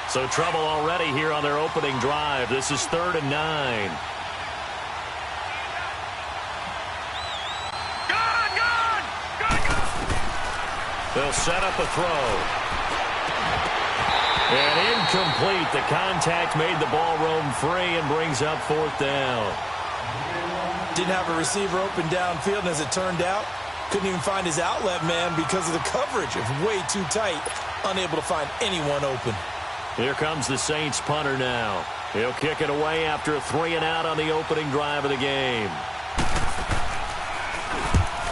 So trouble already here on their opening drive. This is 3rd and 9. They'll set up a throw. And incomplete. The contact made the ball roam free and brings up 4th down. Didn't have a receiver open downfield, and as it turned out, couldn't even find his outlet man because of the coverage. It was way too tight, unable to find anyone open. Here comes the Saints punter now. He'll kick it away after a 3-and-out on the opening drive of the game.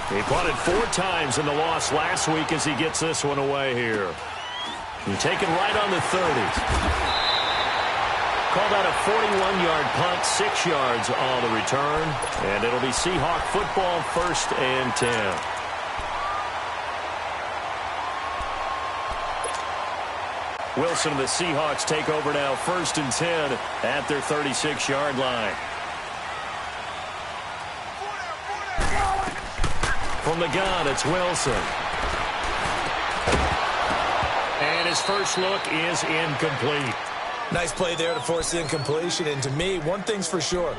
He punted 4 times in the loss last week as he gets this one away here. And taken right on the 30. Called out a 41-yard punt, 6 yards on the return. And it'll be Seahawk football, 1st and 10. Wilson and the Seahawks take over now, 1st and 10 at their 36-yard line. From the gun, it's Wilson. And his first look is incomplete. Nice play there to force the incompletion. And to me, one thing's for sure.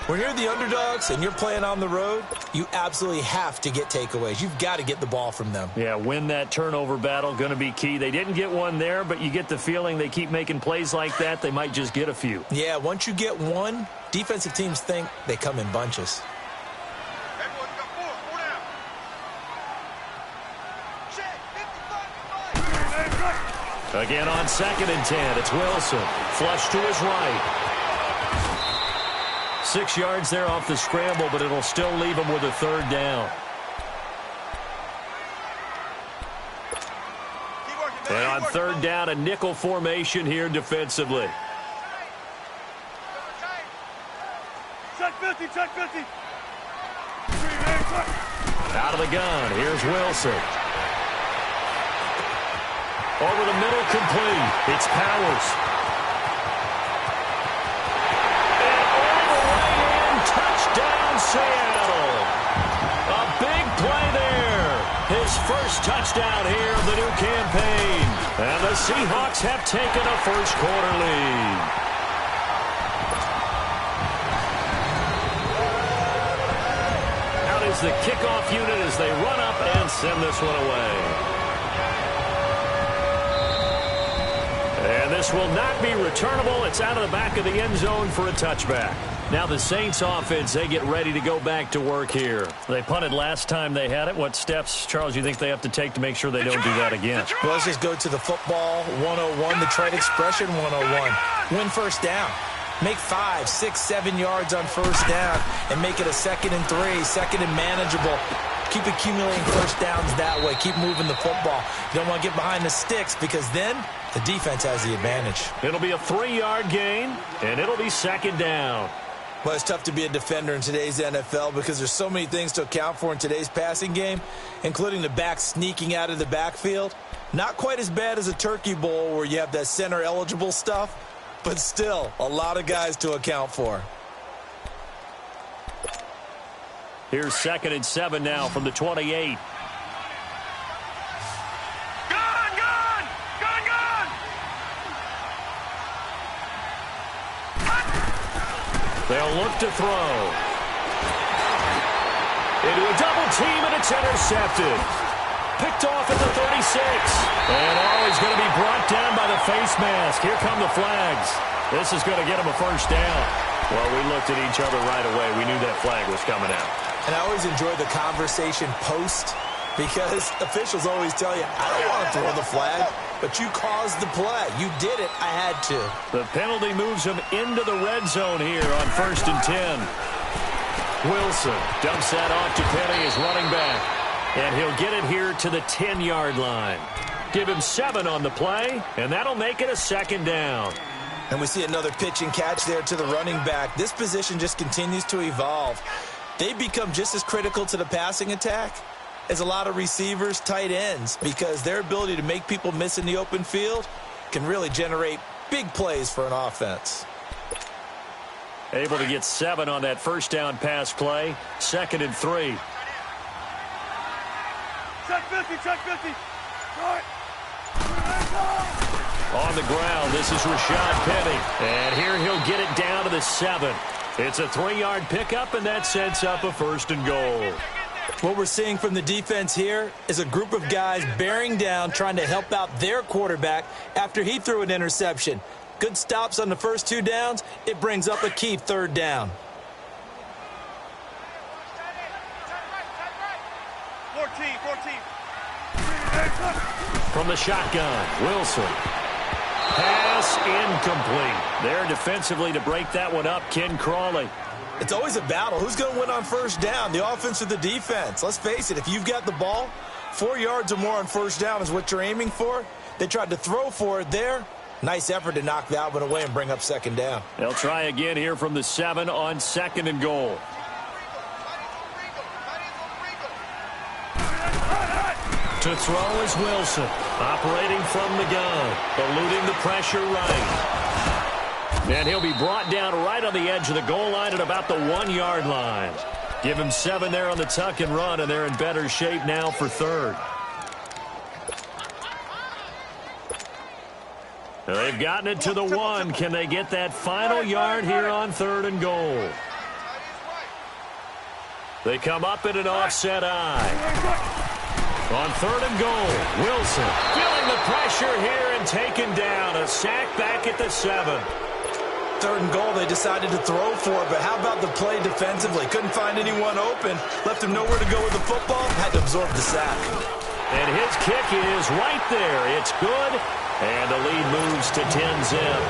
When you're the underdogs and you're playing on the road, you absolutely have to get takeaways. You've got to get the ball from them. Yeah, win that turnover battle, going to be key. They didn't get one there, but you get the feeling they keep making plays like that, they might just get a few. Yeah, once you get one, defensive teams think they come in bunches. Again on 2nd and 10, it's Wilson. Flush to his right. 6 yards there off the scramble, but it'll still leave him with a 3rd down. And on 3rd down, a nickel formation here defensively. Check 50, check 50. Out of the gun, here's Wilson. Over the middle, complete. It's Powers. And all the way in, touchdown Seattle. A big play there. His first touchdown here of the new campaign. And the Seahawks have taken a first-quarter lead. Out is the kickoff unit as they run up and send this one away. And this will not be returnable. It's out of the back of the end zone for a touchback. Now the Saints offense, they get ready to go back to work here. They punted last time they had it. What steps, Charles, you think they have to take to make sure they don't do that again? Well, let's just go to the football 101, the trade expression 101. Win first down. Make 5, 6, 7 yards on first down and make it a 2nd and 3, 2nd and manageable. Keep accumulating first downs that way. Keep moving the football. You don't want to get behind the sticks because then the defense has the advantage. It'll be a 3-yard gain, and it'll be 2nd down. Well, it's tough to be a defender in today's NFL because there's so many things to account for in today's passing game, including the back sneaking out of the backfield. Not quite as bad as a turkey bowl where you have that center-eligible stuff, but still a lot of guys to account for. Here's 2nd and 7 now from the 28. They'll look to throw. Into a double team, and it's intercepted. Picked off at the 36. And he's going to be brought down by the face mask. Here come the flags. This is going to get him a first down. Well, we looked at each other right away. We knew that flag was coming out. And I always enjoy the conversation post because officials always tell you, I don't want to throw the flag, but you caused the play. You did it. I had to. The penalty moves him into the red zone here on 1st and 10. Wilson dumps that off to Penny as running back. And he'll get it here to the 10-yard line. Give him 7 on the play, and that'll make it a 2nd down. And we see another pitch and catch there to the running back. This position just continues to evolve. They become just as critical to the passing attack as a lot of receivers, tight ends, because their ability to make people miss in the open field can really generate big plays for an offense. Able to get 7 on that first down pass play. 2nd and 3. Check 50, check 50. All right. On the ground, this is Rashad Penny. And here he'll get it down to the 7. It's a 3-yard pickup, and that sets up a 1st and goal. What we're seeing from the defense here is a group of guys bearing down, trying to help out their quarterback after he threw an interception. Good stops on the first 2 downs. It brings up a key 3rd down. 14. From the shotgun, Wilson. Pass incomplete. There defensively to break that one up, Ken Crawley. It's always a battle. Who's going to win on 1st down, the offense or the defense? Let's face it, if you've got the ball, 4 yards or more on 1st down is what you're aiming for. They tried to throw for it there. Nice effort to knock that one away and bring up 2nd down. They'll try again here from the 7 on 2nd and goal. To throw is Wilson, operating from the gun, eluding the pressure right. And he'll be brought down right on the edge of the goal line at about the 1-yard line. Give him 7 there on the tuck and run, and they're in better shape now for 3rd. They've gotten it to the 1. Can they get that final yard here on 3rd and goal? They come up in an offset eye. On 3rd and goal, Wilson feeling the pressure here and taken down. A sack back at the 7. 3rd and goal, they decided to throw for it, but how about the play defensively? Couldn't find anyone open, left him nowhere to go with the football, had to absorb the sack. And his kick is right there. It's good, and the lead moves to 10-zip.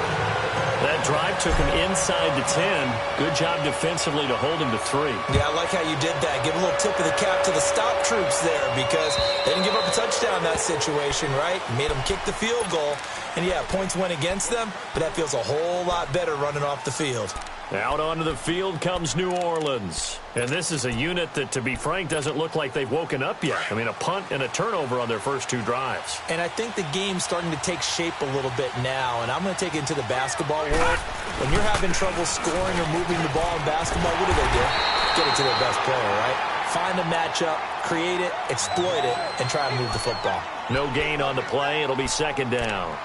That drive took him inside the 10. Good job defensively to hold him to 3. Yeah, I like how you did that. Give a little tip of the cap to the stop troops there because they didn't give up a touchdown in that situation, right? Made them kick the field goal. And, yeah, points went against them, but that feels a whole lot better running off the field. Out onto the field comes New Orleans. And this is a unit that, to be frank, doesn't look like they've woken up yet. I mean, a punt and a turnover on their first 2 drives. And I think the game's starting to take shape a little bit now. And I'm going to take it into the basketball world. When you're having trouble scoring or moving the ball in basketball, what do? Get it to their best player, right? Find a matchup, create it, exploit it, and try and move the football. No gain on the play. It'll be 2nd down.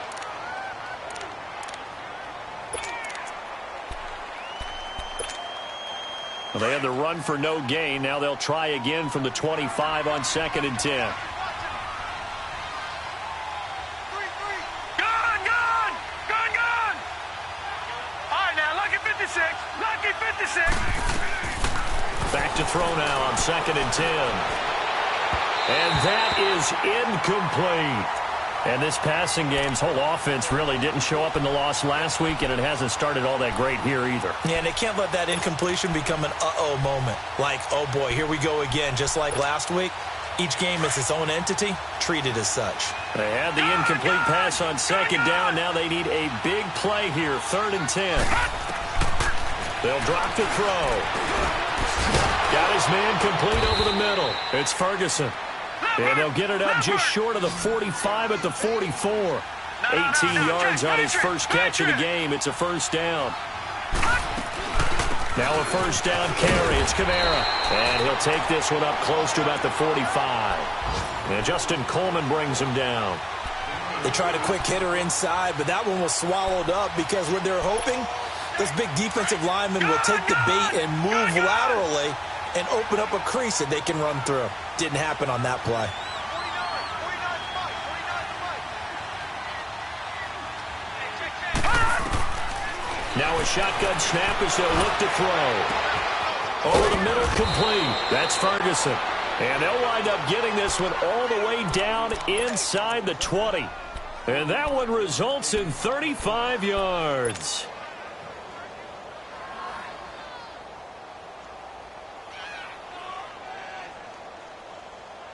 Well, they had the run for no gain. Now they'll try again from the 25 on 2nd and 10. Gone! All right, now, lucky 56. Back to throw now on 2nd and 10. And that is incomplete. And this passing game's whole offense really didn't show up in the loss last week, and it hasn't started all that great here either. Yeah, and they can't let that incompletion become an uh-oh moment. Like, oh boy, here we go again, just like last week. Each game is its own entity, treated as such. They had the incomplete pass on 2nd down. Now they need a big play here, 3rd and 10. They'll drop the throw. Got his man complete over the middle. It's Ferguson. And they'll get it up just short of the 45 at the 44. 18 yards on his first catch of the game. It's a 1st down. Now a 1st down carry. It's Kamara. And he'll take this one up close to about the 45. And Justin Coleman brings him down. They tried a quick hitter inside, but that one was swallowed up because what they're hoping, this big defensive lineman will take the bait and move laterally and open up a crease that they can run through. Didn't happen on that play. Now a shotgun snap as they'll look to throw. Over the middle, complete. That's Ferguson. And they'll wind up getting this one all the way down inside the 20. And that one results in 35 yards.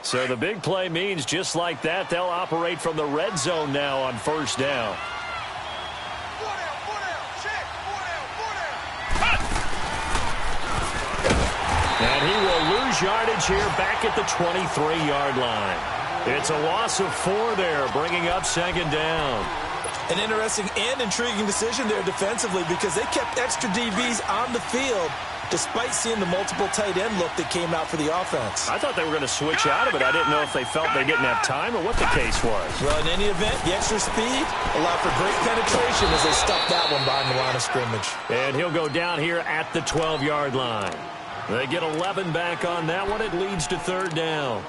So the big play means just like that, they'll operate from the red zone now on 1st down. And he will lose yardage here back at the 23-yard line. It's a loss of 4 there, bringing up 2nd down. An interesting and intriguing decision there defensively because they kept extra DBs on the field despite seeing the multiple tight end look that came out for the offense. I thought they were going to switch out of it. I didn't know if they felt they didn't have time or what the case was. Well, in any event, the extra speed allowed for great penetration as they stuffed that one behind the line of scrimmage. And he'll go down here at the 12-yard line. They get 11 back on that one. It leads to third down.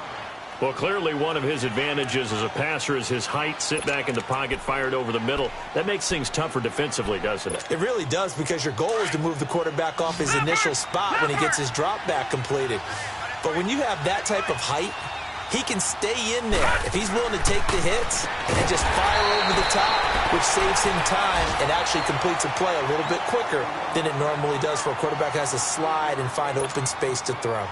Well, clearly one of his advantages as a passer is his height, sit back in the pocket, fired over the middle. That makes things tougher defensively, doesn't it? It really does because your goal is to move the quarterback off his initial spot when he gets his drop back completed. But when you have that type of height, he can stay in there if he's willing to take the hits and just fire over the top, which saves him time and actually completes a play a little bit quicker than it normally does for a quarterback who has to slide and find open space to throw.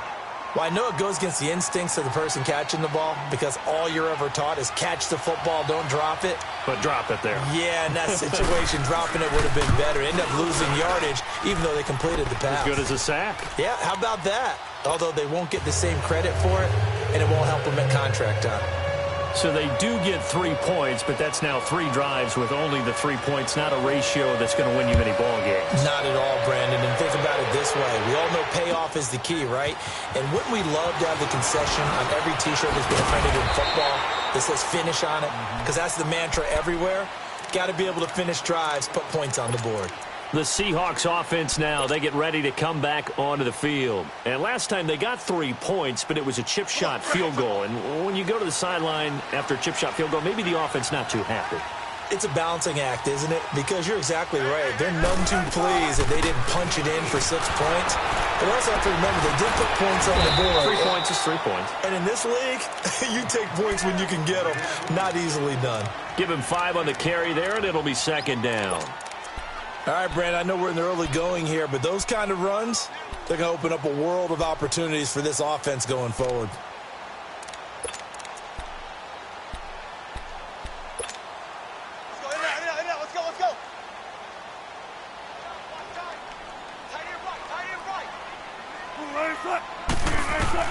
Well, I know it goes against the instincts of the person catching the ball because all you're ever taught is catch the football, don't drop it. But drop it there. Yeah, in that situation, dropping it would have been better. End up losing yardage even though they completed the pass. As good as a sack. Yeah, how about that? Although they won't get the same credit for it, and it won't help them at contract time. So they do get 3 points, but that's now 3 drives with only the 3 points, not a ratio that's going to win you many ball games. Not at all, Brandon. And think about it this way. We all know payoff is the key, right? And wouldn't we love to have the concession on every T-shirt that's been printed in football that says finish on it? Because that's the mantra everywhere. Got to be able to finish drives, put points on the board. The Seahawks offense now, they get ready to come back onto the field. And last time they got 3 points, but it was a chip shot field goal. And when you go to the sideline after a chip shot field goal, maybe the offense not too happy. It's a balancing act, isn't it? Because you're exactly right. They're none too pleased if they didn't punch it in for 6 points. But we also have to remember they did put points on the board. 3 points is 3 points. And in this league, you take points when you can get them. Not easily done. Give him 5 on the carry there, and it'll be second down. All right, Brand, I know we're in the early going here, but those kind of runs, they're going to open up a world of opportunities for this offense going forward. Let's go.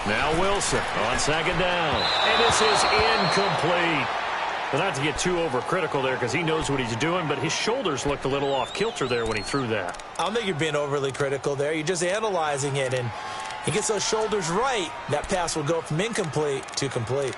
Now Wilson on second down. And this is incomplete. Well, not to get too overcritical there because he knows what he's doing, but his shoulders looked a little off kilter there when he threw that. I don't think you're being overly critical there. You're just analyzing it, and he gets those shoulders right. That pass will go from incomplete to complete.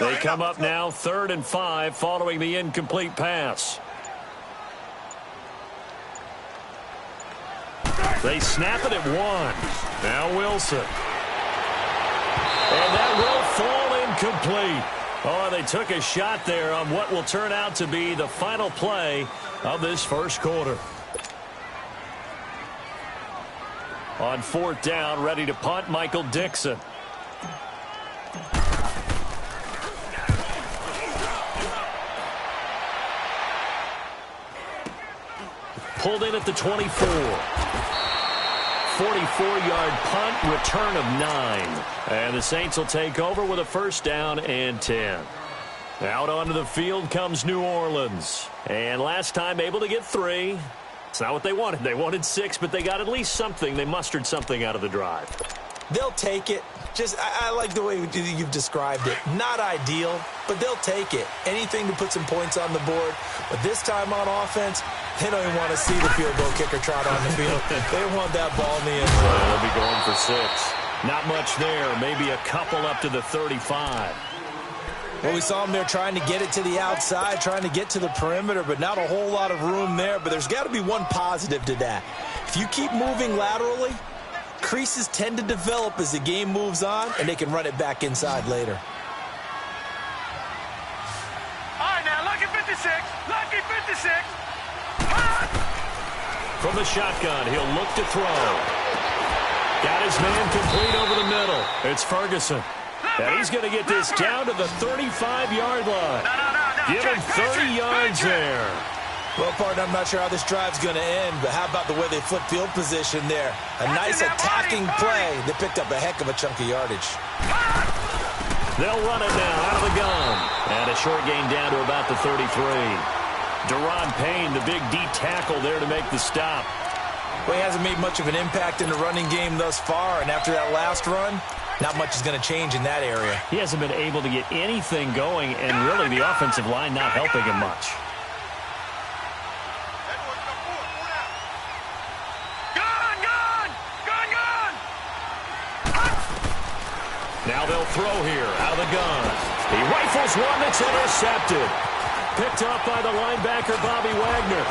They come up now 3rd and 5 following the incomplete pass. They snap it at 1. Now Wilson. And that will fall incomplete. Oh, they took a shot there on what will turn out to be the final play of this first quarter. On 4th down, ready to punt, Michael Dixon. Pulled in at the 24. 44-yard punt, return of 9. And the Saints will take over with a 1st down and 10. Out onto the field comes New Orleans. And last time able to get 3. It's not what they wanted. They wanted 6, but they got at least something. They mustered something out of the drive. They'll take it. I like the way you've described it. Not ideal, but they'll take it. Anything to put some points on the board. But this time on offense, they don't even want to see the field goal kicker trot on the field. They want that ball in the end zone. They'll be going for 6. Not much there. Maybe a couple up to the 35. Well, we saw him there trying to get it to the outside, trying to get to the perimeter, but not a whole lot of room there. But there's got to be one positive to that. If you keep moving laterally, creases tend to develop as the game moves on, and they can run it back inside later. All right, now, lucky 56. Lucky 56. From the shotgun, he'll look to throw. Got his man complete over the middle. It's Ferguson. And he's going to get this down to the 35-yard line. Give him 30 yards there. Well, partner, I'm not sure how this drive's going to end, but how about the way they flipped field position there? A nice attacking play that picked up a heck of a chunk of yardage. They'll run it now out of the gun. And a short gain down to about the 33. Deron Payne, the big D tackle there to make the stop. Well, he hasn't made much of an impact in the running game thus far, and after that last run, not much is going to change in that area. He hasn't been able to get anything going, and really the offensive line not helping him much. Now they'll throw here out of the gun. He rifles one that's intercepted. Picked up by the linebacker, Bobby Wagner.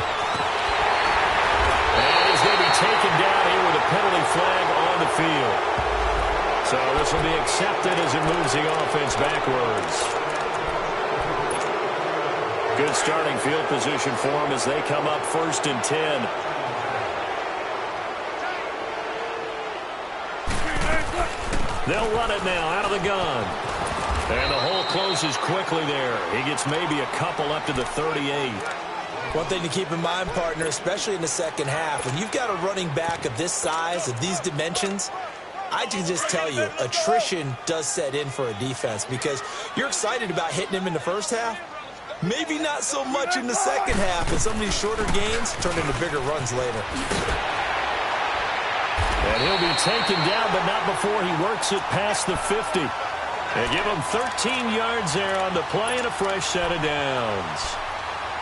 And he's going to be taken down here with a penalty flag on the field. So this will be accepted as it moves the offense backwards. Good starting field position for them as they come up 1st and 10. They'll run it now out of the gun. And the hole closes quickly there. He gets maybe a couple up to the 38. One thing to keep in mind, partner, especially in the second half, when you've got a running back of this size, of these dimensions, I can just tell you, attrition does set in for a defense because you're excited about hitting him in the first half. Maybe not so much in the second half, and some of these shorter gains turn into bigger runs later. And he'll be taken down, but not before he works it past the 50. They give him 13 yards there on the play and a fresh set of downs.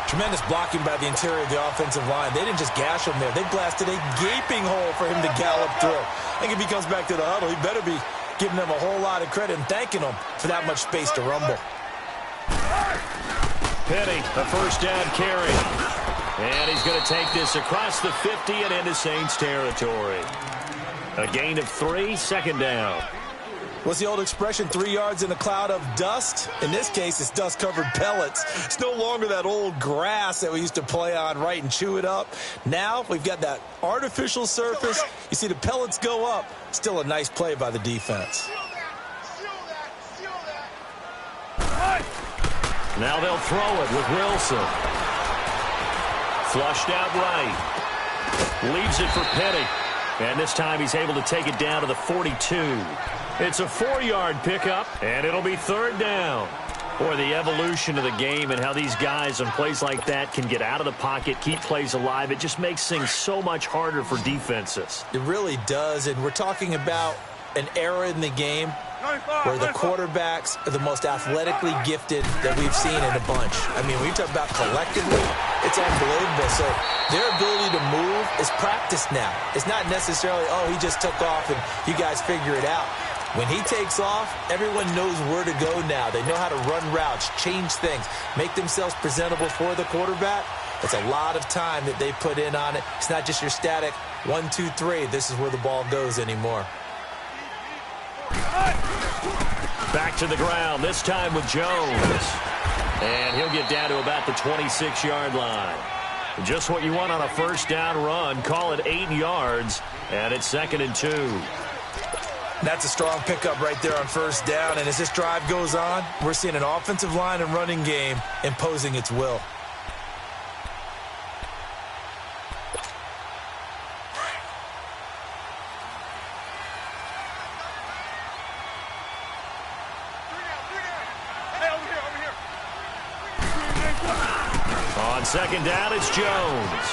Tremendous blocking by the interior of the offensive line. They didn't just gash him there. They blasted a gaping hole for him to gallop through. I think if he comes back to the huddle, he better be giving them a whole lot of credit and thanking them for that much space to rumble. Penny, a first down carry. And he's going to take this across the 50 and into Saints territory. A gain of 3, second down. What's the old expression, 3 yards in a cloud of dust? In this case, it's dust-covered pellets. It's no longer that old grass that we used to play on, right, and chew it up. Now we've got that artificial surface. You see the pellets go up. Still a nice play by the defense. Now they'll throw it with Wilson. Flushed out right. Leaves it for Penny. And this time he's able to take it down to the 42. It's a 4-yard pickup, and it'll be 3rd down. Boy, the evolution of the game and how these guys on plays like that can get out of the pocket, keep plays alive, it just makes things so much harder for defenses. It really does, and we're talking about an era in the game where the quarterbacks are the most athletically gifted that we've seen in a bunch. I mean, when you talk about collectively, it's unbelievable. So their ability to move is practiced now. It's not necessarily, oh, he just took off and you guys figure it out. When he takes off, everyone knows where to go now. They know how to run routes, change things, make themselves presentable for the quarterback. It's a lot of time that they put in on it. It's not just your static 1, 2, 3. This is where the ball goes anymore. Back to the ground, this time with Jones. And he'll get down to about the 26-yard line. Just what you want on a first down run. Call it 8 yards, and it's 2nd and 2. That's a strong pickup right there on first down. And as this drive goes on, we're seeing an offensive line and running game imposing its will. On 2nd down, it's Jones.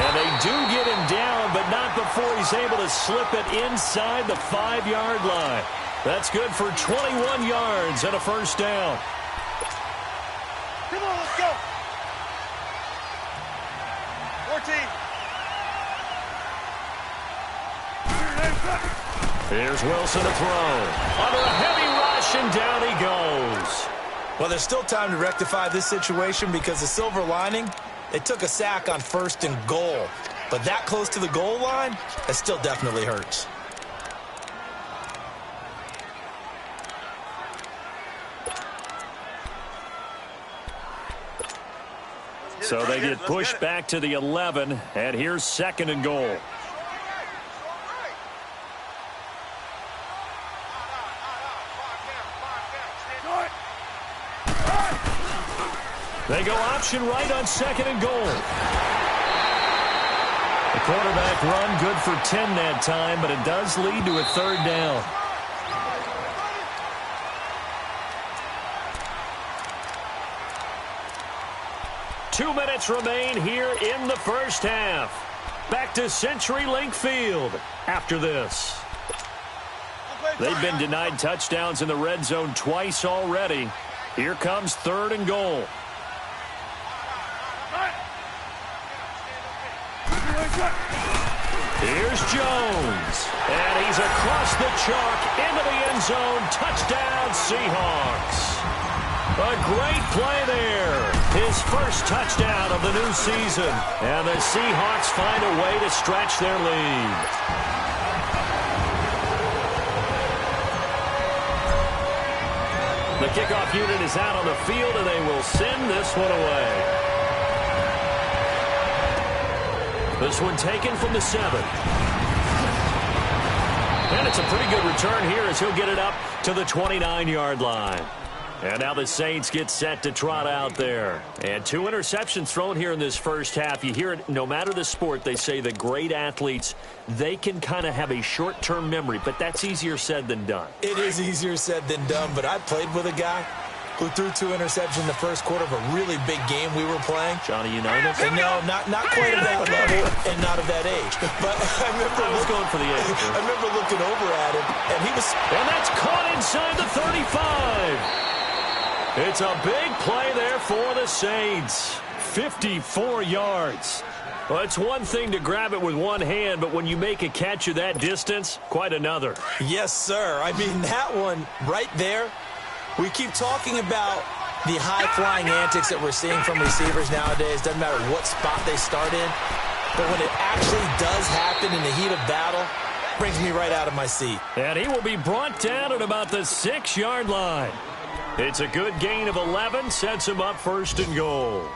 And they do get him down, but not before he's able to slip it inside the 5-yard line. That's good for 21 yards and a first down. Come on, let's go. 14. Here's Wilson to throw. Under a heavy rush, and down he goes. Well, there's still time to rectify this situation because the silver lining, they took a sack on 1st and goal. But that close to the goal line, that still definitely hurts. So they get pushed back to the 11, and here's 2nd and goal. They go option right on 2nd and goal. Quarterback run, good for 10 that time, but it does lead to a third down. Two minutes remain here in the first half. Back to CenturyLink Field after this. They've been denied touchdowns in the red zone twice already. Here comes 3rd and goal. Here's Jones. And he's across the chalk into the end zone. Touchdown, Seahawks. A great play there. His first touchdown of the new season. And the Seahawks find a way to stretch their lead. The kickoff unit is out on the field, and they will send this one away. This one taken from the 7. And it's a pretty good return here as he'll get it up to the 29-yard line. And now the Saints get set to trot out there. And 2 interceptions thrown here in this first half. You hear it, no matter the sport, they say that great athletes, they can kind of have a short-term memory, but that's easier said than done. It is easier said than done, but I played with a guy who threw 2 interceptions in the first quarter of a really big game we were playing. Johnny Unitas? And no, not quite at that level and not of that age. But I was going for the age. I remember looking over at him, and he was... And that's caught inside the 35. It's a big play there for the Saints. 54 yards. Well, it's one thing to grab it with one hand, but when you make a catch of that distance, quite another. Yes, sir. I mean, that one right there, we keep talking about the high-flying antics that we're seeing from receivers nowadays. Doesn't matter what spot they start in. But when it actually does happen in the heat of battle, it brings me right out of my seat. And he will be brought down at about the 6-yard line. It's a good gain of 11, sets him up 1st and goal.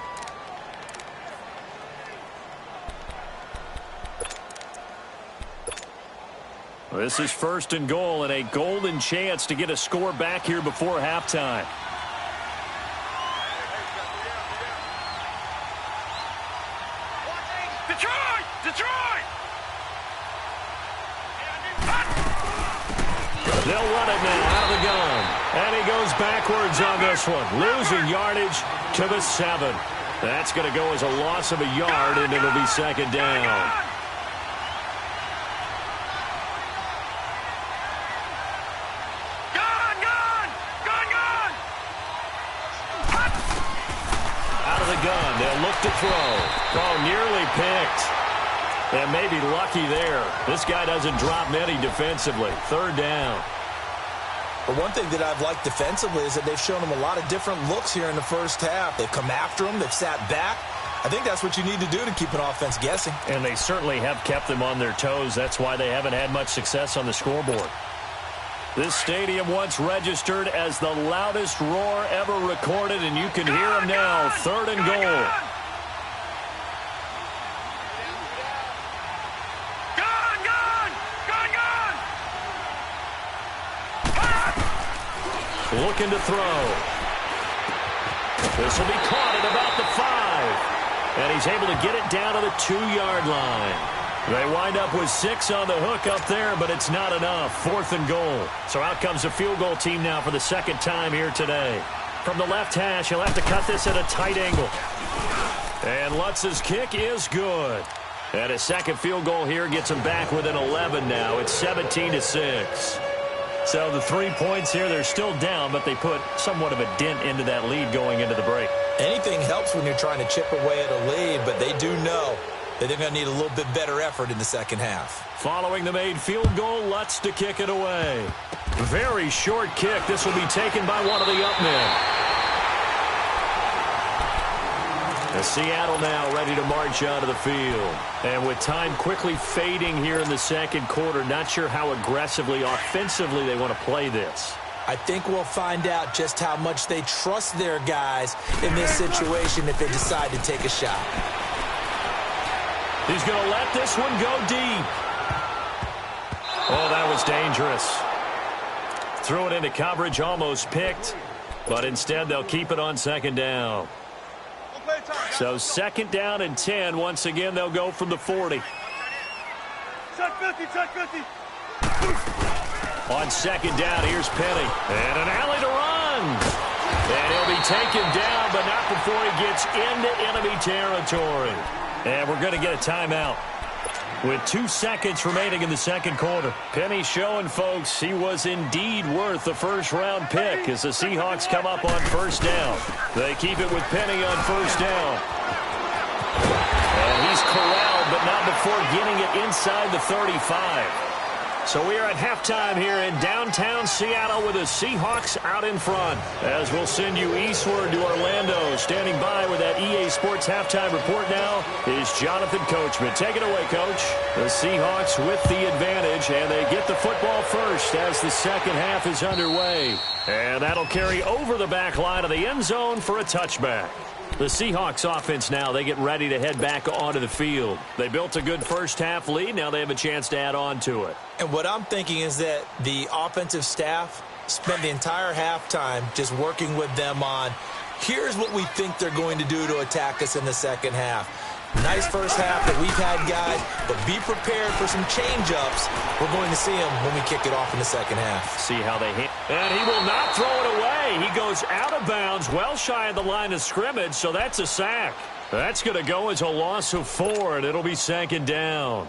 This is 1st and goal and a golden chance to get a score back here before halftime. Detroit! Detroit! They'll run it now out of the gun. And he goes backwards on this one. Losing yardage to the 7. That's going to go as a loss of a yard, and it'll be 2nd down. Out of the gun. They'll look to throw. Oh, nearly picked. And maybe lucky there. This guy doesn't drop many defensively. 3rd down. But one thing that I've liked defensively is that they've shown him a lot of different looks here in the first half. They've come after him. They've sat back. I think that's what you need to do to keep an offense guessing. And they certainly have kept them on their toes. That's why they haven't had much success on the scoreboard. This stadium once registered as the loudest roar ever recorded, and you can hear him now. 3rd and goal. Looking to throw. This will be caught at about the 5. And he's able to get it down to the 2-yard line. They wind up with 6 on the hook up there, but it's not enough. 4th and goal. So out comes the field goal team now for the 2nd time here today. From the left hash, he'll have to cut this at a tight angle. And Lutz's kick is good. And a 2nd field goal here gets him back within 11 now. It's 17-6. So the 3 points here, they're still down, but they put somewhat of a dent into that lead going into the break. Anything helps when you're trying to chip away at a lead, but they do know that they're going to need a little bit better effort in the 2nd half. Following the made field goal, Lutz to kick it away. Very short kick. This will be taken by one of the up men. Seattle now ready to march onto the field. And with time quickly fading here in the 2nd quarter, not sure how aggressively, offensively they want to play this. I think we'll find out just how much they trust their guys in this situation if they decide to take a shot. He's going to let this one go deep. Oh, that was dangerous. Threw it into coverage, almost picked. But instead, they'll keep it on 2nd down. So 2nd down and 10. Once again, they'll go from the 40. Check 50, check 50. On second down, here's Penny. And an alley to run. And he'll be taken down, but not before he gets into enemy territory. And we're going to get a timeout with 2 seconds remaining in the second quarter. Penny showing folks he was indeed worth the first-round pick as the Seahawks come up on first down. They keep it with Penny on first down. And he's corralled, but not before getting it inside the 35. So we are at halftime here in downtown Seattle with the Seahawks out in front. As we'll send you eastward to Orlando. Standing by with that EA Sports halftime report now is Jonathan Coachman. Take it away, Coach. The Seahawks with the advantage, and they get the football first as the second half is underway. And that'll carry over the back line of the end zone for a touchback. The Seahawks offense now, they get ready to head back onto the field. They built a good first-half lead. Now they have a chance to add on to it. And what I'm thinking is that the offensive staff spent the entire halftime just working with them on, here's what we think they're going to do to attack us in the second half. Nice first half that we've had, guys, but be prepared for some change-ups. We're going to see them when we kick it off in the second half. See how they hit. And he will not throw it away. He goes out of bounds, well shy of the line of scrimmage, so that's a sack. That's going to go as a loss of 4, and it'll be second down.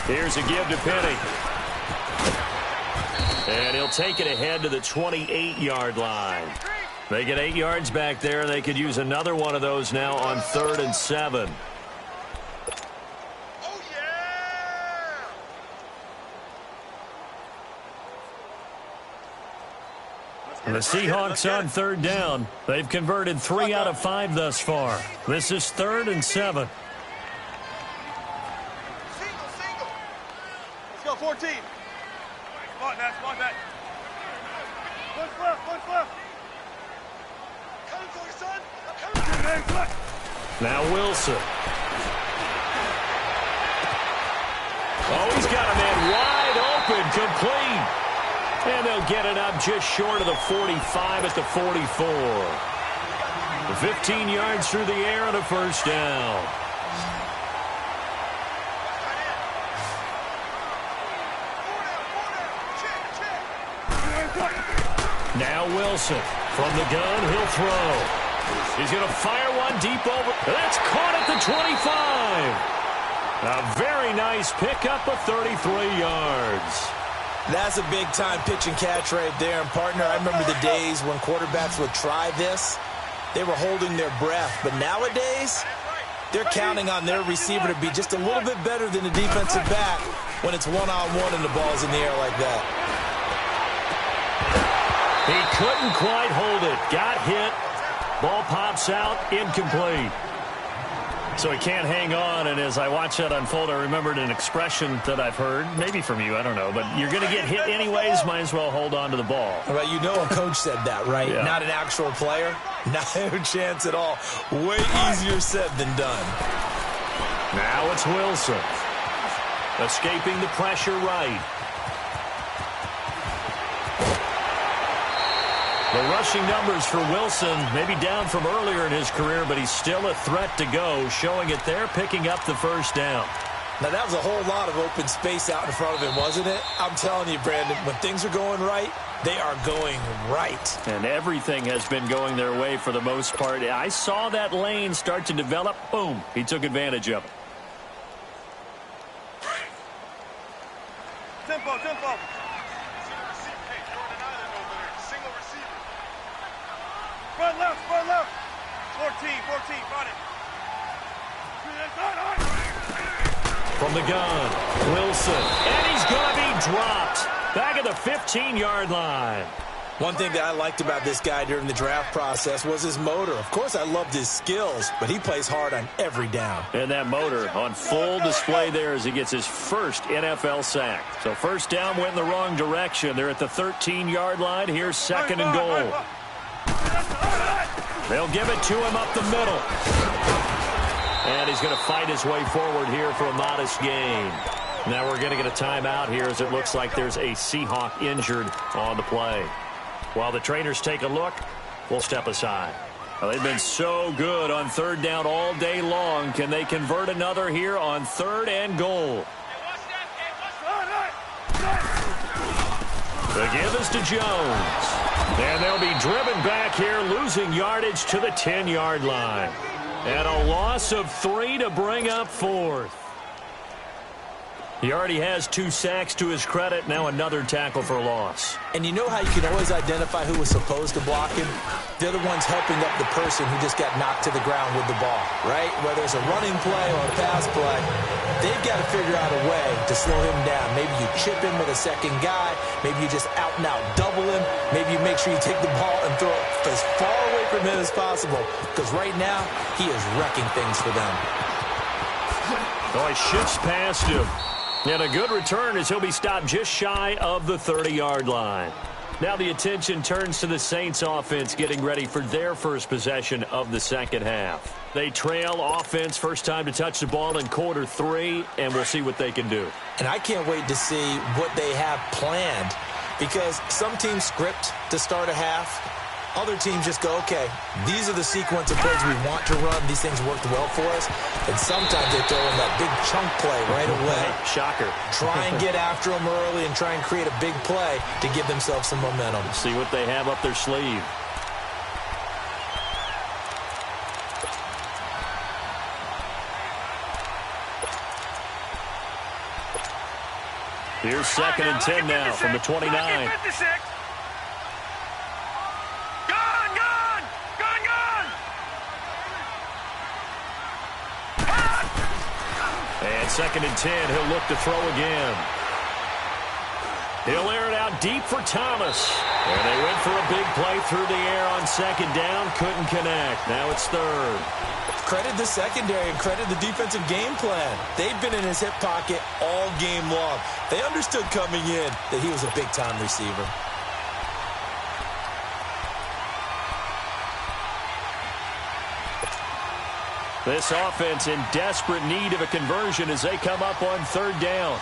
Here's a give to Penny. And he'll take it ahead to the 28-yard line. They get 8 yards back there. They could use another one of those now on 3rd and 7. Oh, yeah! And the Seahawks on 3rd down. They've converted 3 out of 5 thus far. This is 3rd and 7. 14. Come on, Nats, come on, Nats. One's left, one's left. Coming for you, son. I'm coming for you, Now Wilson. Oh, he's got a man wide open, complete. And they'll get it up just short of the 45 at the 44. 15 yards through the air and a first down. Now Wilson from the gun, he'll throw. He's going to fire one deep over. That's caught at the 25. A very nice pickup of 33 yards. That's a big-time pitch and catch right there. And, partner, I remember the days when quarterbacks would try this. They were holding their breath. But nowadays, they're counting on their receiver to be just a little bit better than the defensive back when it's one-on-one and the ball's in the air like that. He couldn't quite hold it. Got hit. Ball pops out. Incomplete. So he can't hang on, and as I watch that unfold, I remembered an expression that I've heard, maybe from you, I don't know, but you're going to get hit anyways, might as well hold on to the ball. Well, you know a coach said that, right? Yeah. Not an actual player. No chance at all. Way easier said than done. Now it's Wilson. Escaping the pressure right. The rushing numbers for Wilson, maybe down from earlier in his career, but he's still a threat to go, showing it there, picking up the first down. Now, that was a whole lot of open space out in front of him, wasn't it? I'm telling you, Brandon, when things are going right, they are going right. And everything has been going their way for the most part. I saw that lane start to develop. Boom. He took advantage of it. Tempo, tempo. Front left, 14, front it. From the gun, Wilson. And he's going to be dropped. Back at the 15-yard line. One thing that I liked about this guy during the draft process was his motor. Of course, I loved his skills, but he plays hard on every down. And that motor on full display there as he gets his first NFL sack. So first down went in the wrong direction. They're at the 13-yard line. Here's second and goal. They'll give it to him up the middle. And he's going to fight his way forward here for a modest gain. Now we're going to get a timeout here as it looks like there's a Seahawk injured on the play. While the trainers take a look, we'll step aside. Well, they've been so good on third down all day long. Can they convert another here on 3rd and goal? The give is to Jones. And they'll be driven back here, losing yardage to the 10-yard line. And a loss of 3 to bring up 4th. He already has 2 sacks to his credit. Now another tackle for loss. And you know how you can always identify who was supposed to block him? They're the ones helping up the person who just got knocked to the ground with the ball, right? Whether it's a running play or a pass play, they've got to figure out a way to slow him down. Maybe you chip him with a second guy. Maybe you just out-and-out double him. Maybe you make sure you take the ball and throw it as far away from him as possible. Because right now, he is wrecking things for them. Oh, he shifts past him. And a good return as he'll be stopped just shy of the 30-yard line. Now the attention turns to the Saints offense getting ready for their first possession of the second half. They trail offense first time to touch the ball in quarter 3, and we'll see what they can do. And I can't wait to see what they have planned, because some teams script to start a half. Other teams just go, okay, these are the sequence of plays we want to run. These things worked well for us. And sometimes they throw in that big chunk play right away. Shocker. Try and get after them early and try and create a big play to give themselves some momentum. See what they have up their sleeve. Here's 2nd and 10 now from the 29. And 2nd and 10, he'll look to throw again. He'll air it out deep for Thomas. And they went for a big play through the air on 2nd down. Couldn't connect. Now it's 3rd. Credit the secondary and credit the defensive game plan. They've been in his hip pocket all game long. They understood coming in that he was a big-time receiver. This offense in desperate need of a conversion as they come up on 3rd down.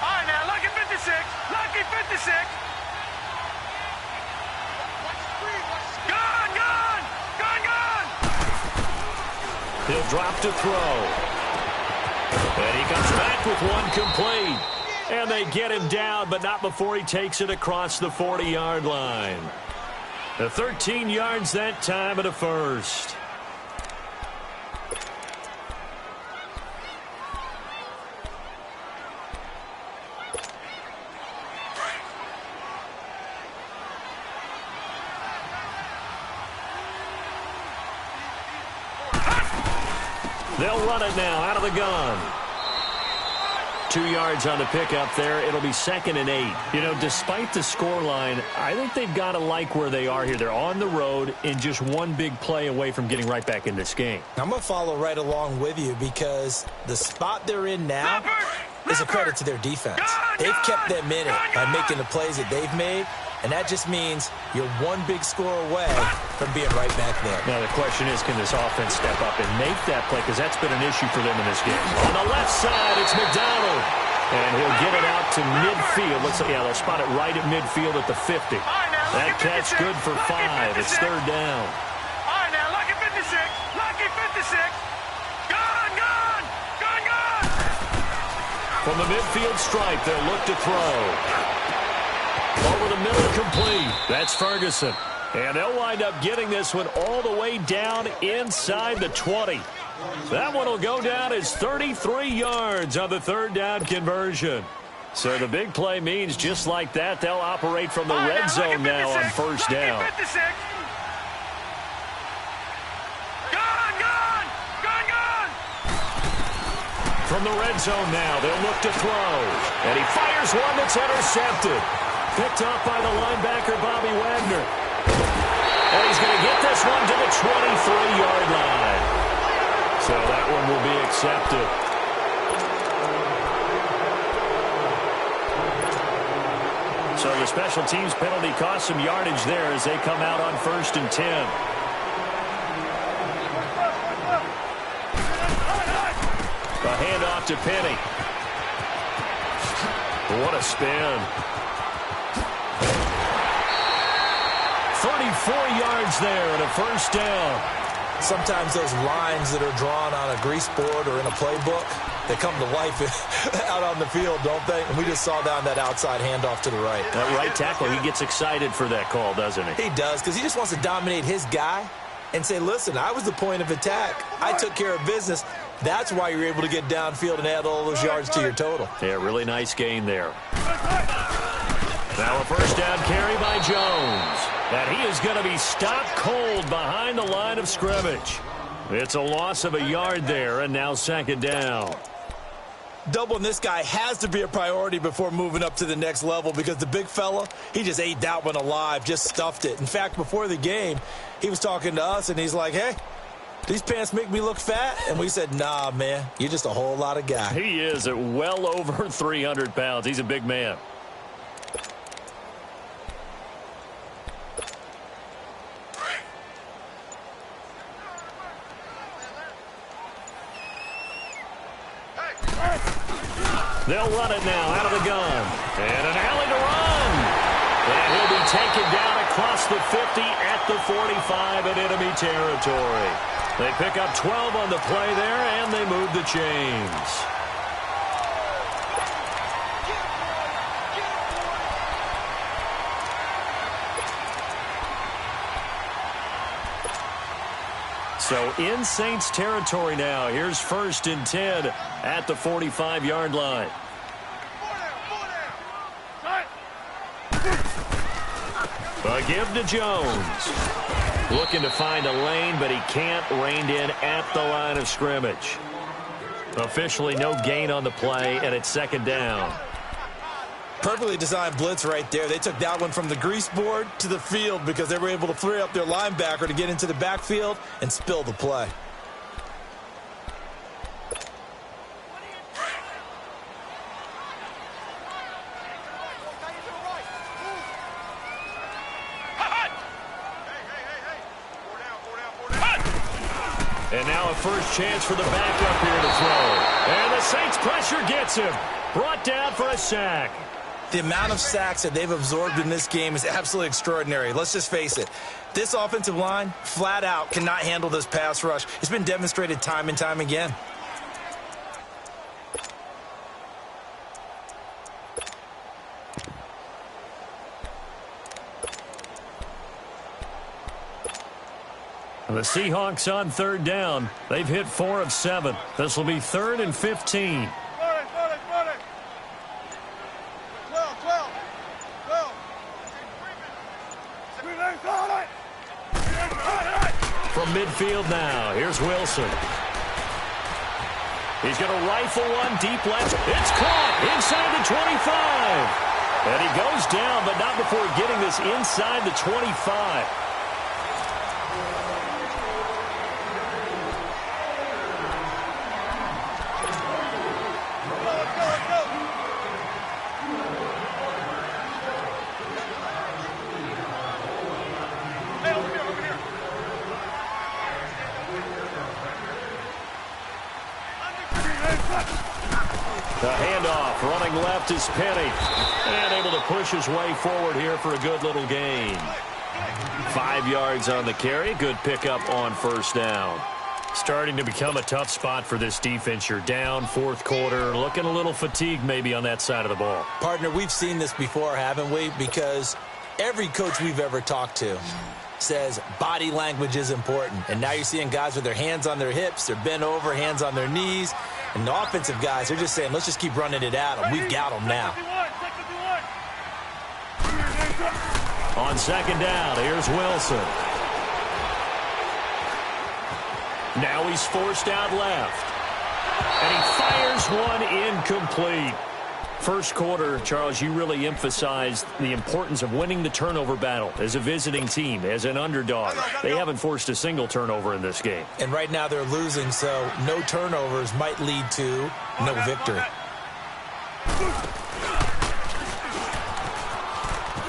All right, now, lucky 56. Lucky 56. Gone, gone. Gone, gone. He'll drop to throw. And he comes back with one complete. And they get him down, but not before he takes it across the 40-yard line. The 13 yards that time at a first. They'll run it now out of the gun. 2 yards on the pickup there. It'll be 2nd and 8. You know, despite the scoreline, I think they've got to like where they are here. They're on the road and just one big play away from getting right back in this game. I'm going to follow right along with you because the spot they're in now is a credit to their defense. They've kept them in it by making the plays that they've made, and that just means you're one big score away from being right back there. Now, the question is, can this offense step up and make that play? Because that's been an issue for them in this game. On the left side, it's McDonald. And he'll get it out to midfield. Let's say, yeah, they'll spot it right at midfield at the 50. That catch good for 5. It's 3rd down. All right, now, lucky 56. Lucky 56. Gone, gone. Gone, gone. From the midfield stripe, they'll look to throw. Over the middle, complete. That's Ferguson. And they'll wind up getting this one all the way down inside the 20. That one will go down as 33 yards on the 3rd down conversion. So the big play means just like that, they'll operate from the red zone now on 1st down. Gone, gone. Gone, gone. From the red zone now, they'll look to throw. And he fires one that's intercepted. Picked up by the linebacker, Bobby Wagner. And he's going to get this one to the 23-yard line. So that one will be accepted. So the special teams penalty cost some yardage there as they come out on 1st and 10. A off to Penny. What a spin. 34 yards there and a first down. Sometimes those lines that are drawn on a grease board or in a playbook, they come to life out on the field, don't they? And we just saw down that outside handoff to the right. That right tackle, he gets excited for that call, doesn't he? He does, because he just wants to dominate his guy and say, listen, I was the point of attack. I took care of business. That's why you're able to get downfield and add all those yards to your total. Yeah, really nice gain there. Now a first down carry by Jones. And he is going to be stopped cold behind the line of scrimmage. It's a loss of a yard there, and now second down. Doubling this guy has to be a priority before moving up to the next level, because the big fella, he just ate that one alive, just stuffed it. In fact, before the game, he was talking to us, and he's like, hey, these pants make me look fat? And we said, nah, man, you're just a whole lot of guy. He is at well over 300 pounds. He's a big man. They'll run it now out of the gun. And an alley to run. And he'll be taken down across the 50 at the 45 in enemy territory. They pick up 12 on the play there, and they move the chains. So in Saints territory now. Here's 1st and 10 at the 45-yard line. A give to Jones. Looking to find a lane, but he can't. Reined in at the line of scrimmage. Officially no gain on the play, and it's second down. Perfectly designed blitz right there. They took that one from the grease board to the field because they were able to free up their linebacker to get into the backfield and spill the play. And now a first chance for the backup here to throw. And the Saints pressure gets him. Brought down for a sack. The amount of sacks that they've absorbed in this game is absolutely extraordinary. Let's just face it. This offensive line, flat out, cannot handle this pass rush. It's been demonstrated time and time again. The Seahawks on third down. They've hit 4 of 7. This will be 3rd and 15. From midfield now, here's Wilson. He's going to rifle one deep left. It's caught inside the 25. And he goes down, but not before getting this inside the 25. The handoff, running left is Penny. And able to push his way forward here for a good little gain. 5 yards on the carry. Good pickup on first down. Starting to become a tough spot for this defense. You're down, 4th quarter. Looking a little fatigued maybe on that side of the ball. Partner, we've seen this before, haven't we? Because every coach we've ever talked to says body language is important. And now you're seeing guys with their hands on their hips. They're bent over, hands on their knees. And the offensive guys, they're just saying, let's just keep running it at them. We've got them now. On second down, here's Wilson. Now he's forced out left. And he fires one incomplete. First quarter, Charles, you really emphasized the importance of winning the turnover battle as a visiting team, as an underdog. They haven't forced a single turnover in this game. And right now they're losing, so no turnovers might lead to no victory.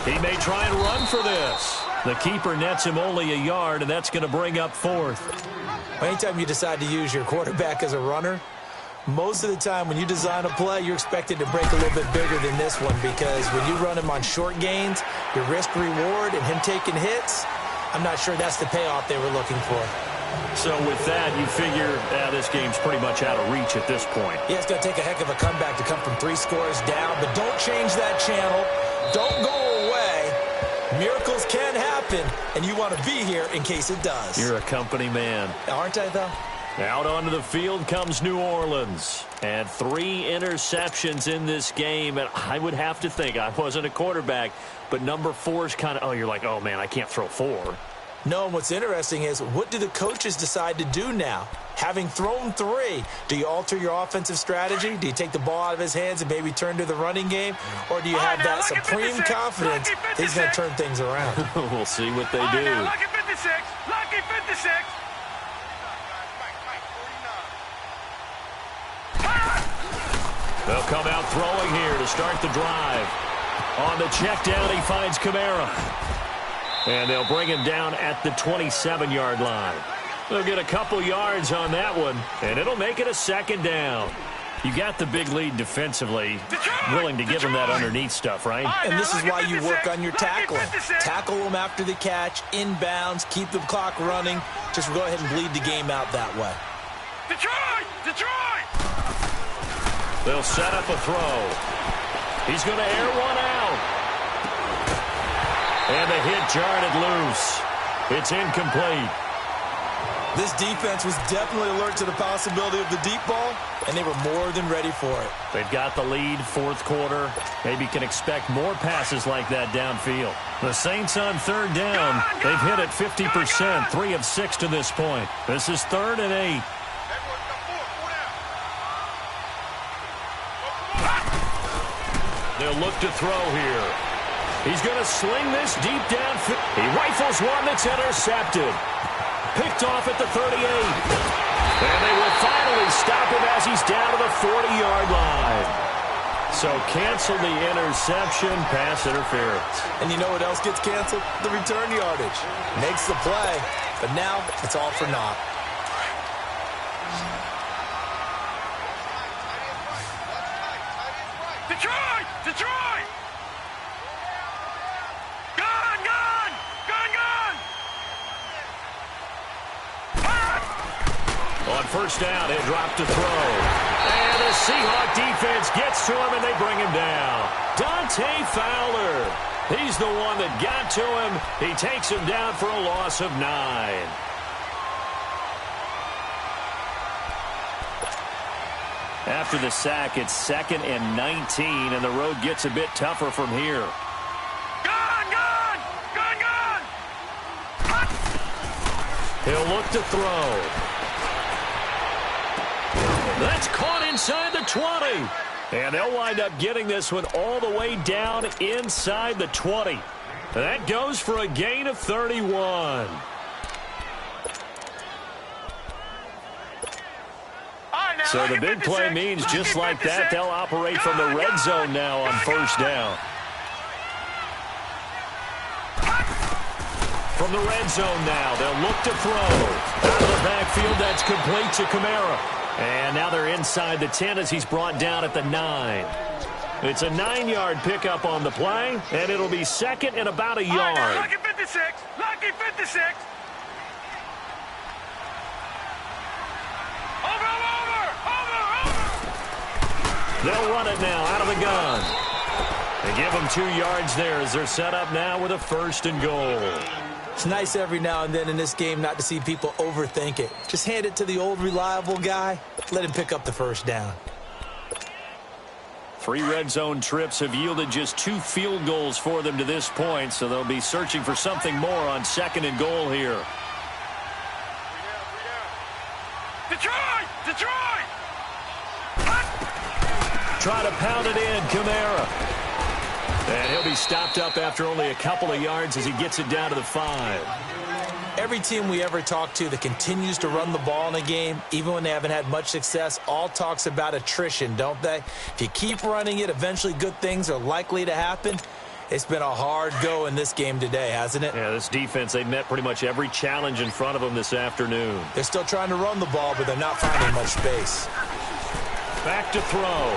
He may try and run for this. The keeper nets him only a yard, and that's going to bring up 4th. Anytime you decide to use your quarterback as a runner, Most of the time when you design a play, you're expected to break a little bit bigger than this one because when you run him on short gains, your risk-reward and him taking hits, I'm not sure that's the payoff they were looking for. So with that, you figure this game's pretty much out of reach at this point. Yeah, it's going to take a heck of a comeback to come from 3 scores down, but don't change that channel. Don't go away. Miracles can happen, and you want to be here in case it does. You're a company man. Aren't I, though? Out onto the field comes New Orleans. And 3 interceptions in this game. And I would have to think, I wasn't a quarterback, but number 4 is kind of, you're like, oh, man, I can't throw 4. No, what's interesting is what do the coaches decide to do now? Having thrown 3, do you alter your offensive strategy? Do you take the ball out of his hands and maybe turn to the running game? Or do you have that supreme confidence that he's going to turn things around? We'll see what they do. Lucky 56. Lucky 56. They'll come out throwing here to start the drive. On the check down, he finds Kamara. And they'll bring him down at the 27-yard line. They'll get a couple yards on that one, and it'll make it a 2nd down. You got the big lead defensively, willing to give him that underneath stuff, right? And this is why you work on your tackling. Tackle them after the catch, inbounds, keep the clock running. Just go ahead and bleed the game out that way. Detroit! Detroit! They'll set up a throw. He's going to air one out. And the hit jarred it loose. It's incomplete. This defense was definitely alert to the possibility of the deep ball, and they were more than ready for it. They've got the lead, 4th quarter. Maybe can expect more passes like that downfield. The Saints on 3rd down. They've hit it 50%, 3 of 6 to this point. This is 3rd and 8. They'll look to throw here. He's going to sling this deep downfield. He rifles one that's intercepted. Picked off at the 38. And they will finally stop him as he's down to the 40-yard line. So cancel the interception, pass interference. And you know what else gets canceled? The return yardage. Makes the play, but now it's all for naught. Detroit! Detroit! Gun! Gun! Gun! Gun! On 1st down, he'll drop to throw. And the Seahawk defense gets to him, and they bring him down. Dante Fowler. He's the one that got to him. He takes him down for a loss of 9. After the sack, it's 2nd and 19, and the road gets a bit tougher from here. Gun! Gun! Gun! Gun! He'll look to throw. That's caught inside the 20. And they'll wind up getting this one all the way down inside the 20. That goes for a gain of 31. So the big play means just like that, they'll operate from the red zone now on 1st down. From the red zone now, they'll look to throw. Out of the backfield, that's complete to Kamara. And now they're inside the 10 as he's brought down at the 9. It's a 9-yard pickup on the play, and it'll be 2nd and about a yard. Lucky 56! Lucky 56! They'll run it now out of the gun. They give them 2 yards there as they're set up now with a 1st and goal. It's nice every now and then in this game not to see people overthink it. Just hand it to the old reliable guy. Let him pick up the 1st down. 3 red zone trips have yielded just 2 field goals for them to this point, so they'll be searching for something more on 2nd and goal here. Detroit! Detroit! Try to pound it in, Kamara. And he'll be stopped up after only a couple of yards as he gets it down to the 5. Every team we ever talk to that continues to run the ball in a game, even when they haven't had much success, all talks about attrition, don't they? If you keep running it, eventually good things are likely to happen. It's been a hard go in this game today, hasn't it? Yeah, this defense, they met pretty much every challenge in front of them this afternoon. They're still trying to run the ball, but they're not finding much space. Back to throw.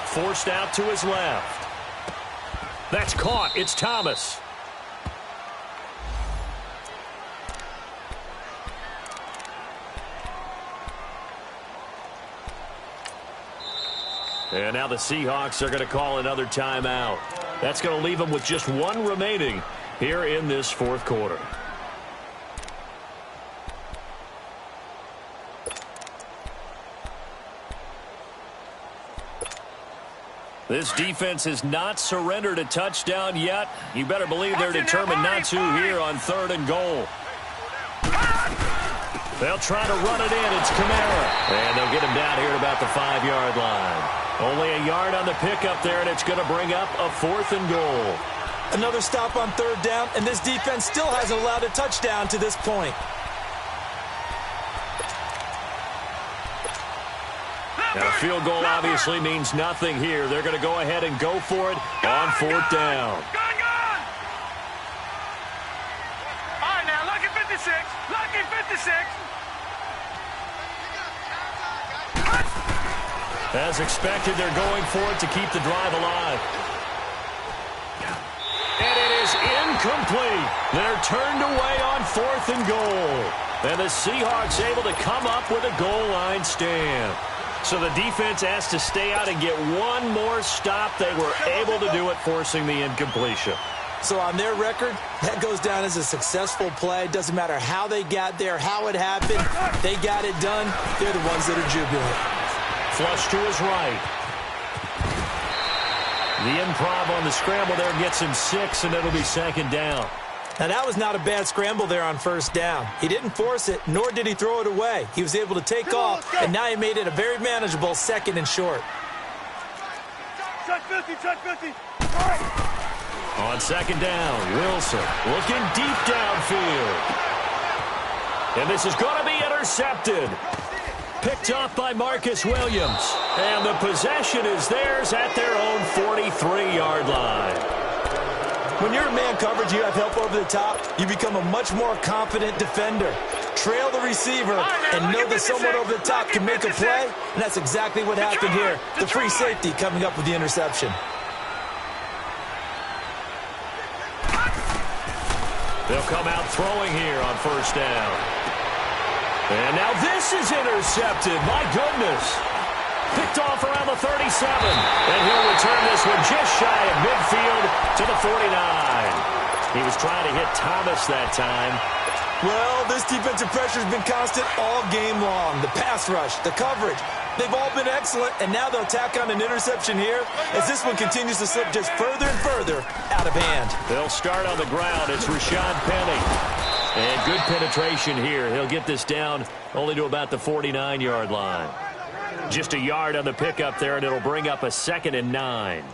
Forced out to his left. That's caught. It's Thomas. And now the Seahawks are going to call another timeout. That's going to leave them with just one remaining here in this fourth quarter. This defense has not surrendered a touchdown yet. You better believe they're determined not to here on 3rd and goal. They'll try to run it in. It's Kamara. And they'll get him down here at about the 5-yard line. Only a yard on the pickup there, and it's going to bring up a 4th and goal. Another stop on 3rd down, and this defense still hasn't allowed a touchdown to this point. Now, a field goal obviously means nothing here. They're going to go ahead and go for it on 4th down. All right, now, lucky 56. Lucky 56. As expected, they're going for it to keep the drive alive. And it is incomplete. They're turned away on 4th and goal. And the Seahawks able to come up with a goal line stand. So the defense has to stay out and get one more stop. They were able to do it, forcing the incompletion. So on their record, that goes down as a successful play. Doesn't matter how they got there, how it happened. They got it done. They're the ones that are jubilant. Flush to his right. The improv on the scramble there gets him 6, and it'll be 2nd down. Now, that was not a bad scramble there on 1st down. He didn't force it, nor did he throw it away. He was able to take off, and now he made it a very manageable 2nd and short. Check 50, check 50. On 2nd down, Wilson looking deep downfield. And this is going to be intercepted. Picked off by Marcus Williams. And the possession is theirs at their own 43-yard line. When you're in man coverage, you have help over the top, you become a much more confident defender. Trail the receiver and know that someone over the top can make a play, and that's exactly what happened here. The free safety coming up with the interception. They'll come out throwing here on 1st down. And now this is intercepted. My goodness. Picked off around the 37. And he'll return this one just shy of midfield to the 49. He was trying to hit Thomas that time. Well, this defensive pressure has been constant all game long. The pass rush, the coverage, they've all been excellent, and now they'll tack on an interception here as this one continues to slip just further and further out of hand. They'll start on the ground. It's Rashad Penny. And good penetration here. He'll get this down only to about the 49-yard line. Just a yard on the pickup there, and it'll bring up a 2nd and 9. I'm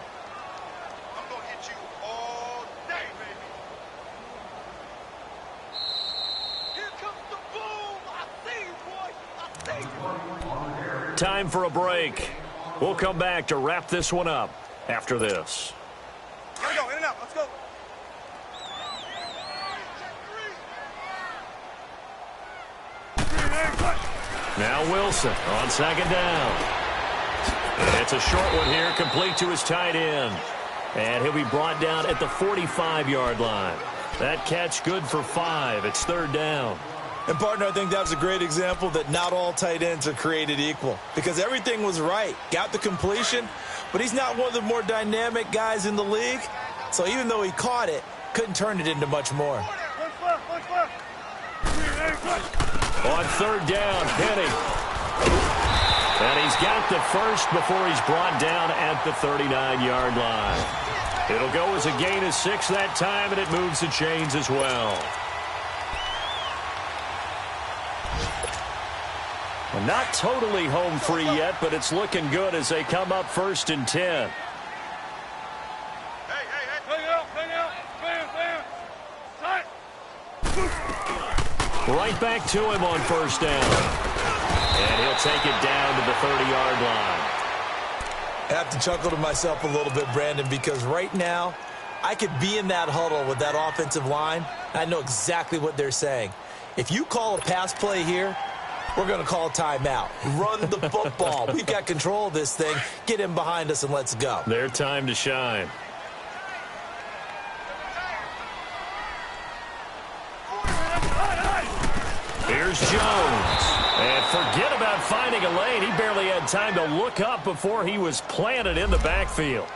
going to hit you all day, baby. Here comes the boom. I see you, boy. I see you. Time for a break. We'll come back to wrap this one up after this. Gotta go, in and out. Let's go. Now Wilson on 2nd down. It's a short one here, complete to his tight end. And he'll be brought down at the 45-yard line. That catch good for 5. It's 3rd down. And, partner, I think that was a great example that not all tight ends are created equal because everything was right. Got the completion, but he's not one of the more dynamic guys in the league. So even though he caught it, couldn't turn it into much more. What's left? On 3rd down, Penny. And he's got the first before he's brought down at the 39-yard line. It'll go as a gain of 6 that time, and it moves the chains as well. Well, not totally home free yet, but it's looking good as they come up 1st and 10. Hang out. Bam. Tight. Right back to him on 1st down. And he'll take it down to the 30-yard line. I have to chuckle to myself a little bit, Brandon, because right now I could be in that huddle with that offensive line. I know exactly what they're saying. If you call a pass play here, We're going to call timeout. Run the football. We've got control of this thing. Get him behind us and let's go. Their time to shine. Here's Jones. And forget about finding a lane. He barely had time to look up before he was planted in the backfield.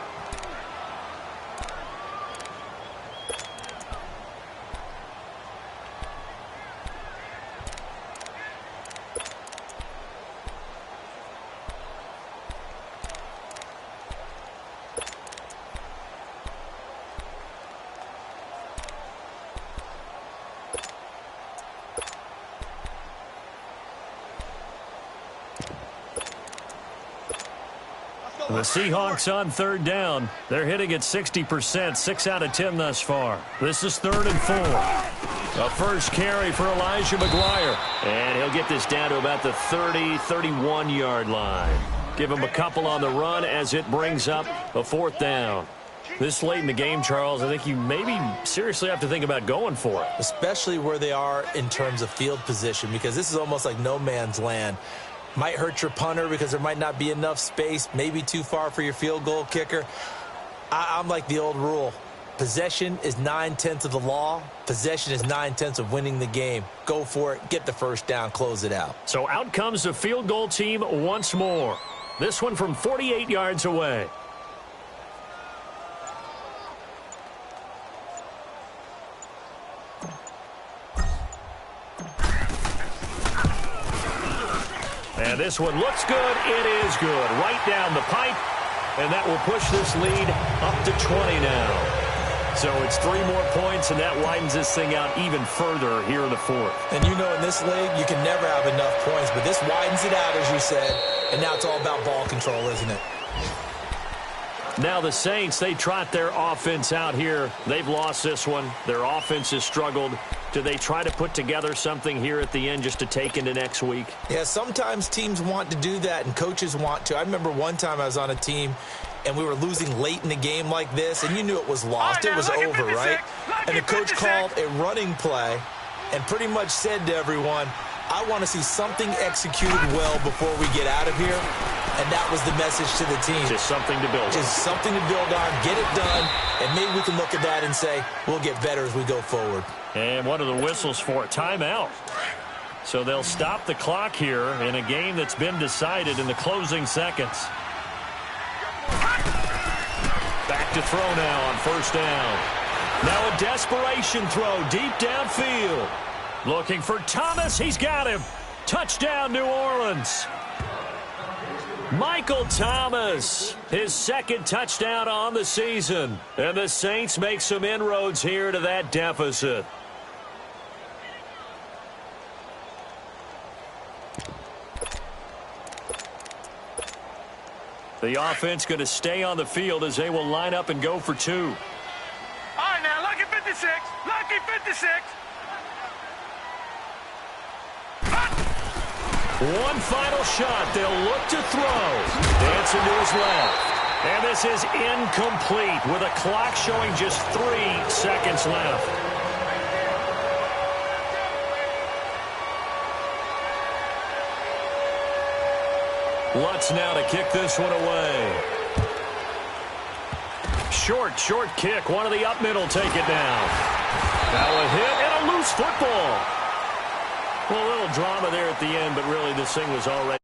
The Seahawks on third down. They're hitting at 60%, 6 out of 10 thus far. This is 3rd and 4. A first carry for Elijah McGuire. And he'll get this down to about the 30, 31-yard line. Give him a couple on the run as it brings up a 4th down. This late in the game, Charles, I think you maybe seriously have to think about going for it. Especially where they are in terms of field position, because this is almost like no man's land. Might hurt your punter because there might not be enough space, maybe too far for your field goal kicker. I'm like the old rule. Possession is 9/10 of the law. Possession is 9/10 of winning the game. Go for it. Get the first down. Close it out. So out comes the field goal team once more. This one from 48 yards away. And this one looks good. It is good. Right down the pipe. And that will push this lead up to 20 now. So it's 3 more points, and that widens this thing out even further here in the 4th. And you know in this league, you can never have enough points. But this widens it out, as you said. And now it's all about ball control, isn't it? Now the Saints, they trot their offense out here. They've lost this one. Their offense has struggled. Do they try to put together something here at the end just to take into next week? Yeah, sometimes teams want to do that and coaches want to. I remember one time I was on a team and we were losing late in the game like this, and you knew it was lost. It was over, right? And the coach called a running play and pretty much said to everyone, I want to see something executed well before we get out of here. And that was the message to the team. Just something to build on. Just something to build on, get it done, and maybe we can look at that and say, we'll get better as we go forward. And what are the whistles for? Timeout. So they'll stop the clock here in a game that's been decided in the closing seconds. Back to throw now on 1st down. Now a desperation throw deep downfield. Looking for Thomas. He's got him. Touchdown, New Orleans. Michael Thomas, his 2nd touchdown on the season. And the Saints make some inroads here to that deficit. The offense going to stay on the field as they will line up and go for 2. All right, now, lucky 56. Lucky 56. One final shot. They'll look to throw. Dancing to his left. And this is incomplete with a clock showing just 3 seconds left. Lutz now to kick this one away. Short kick. One of the up middle take it down. Now a hit and a loose football. Well, a little drama there at the end, but really this thing was already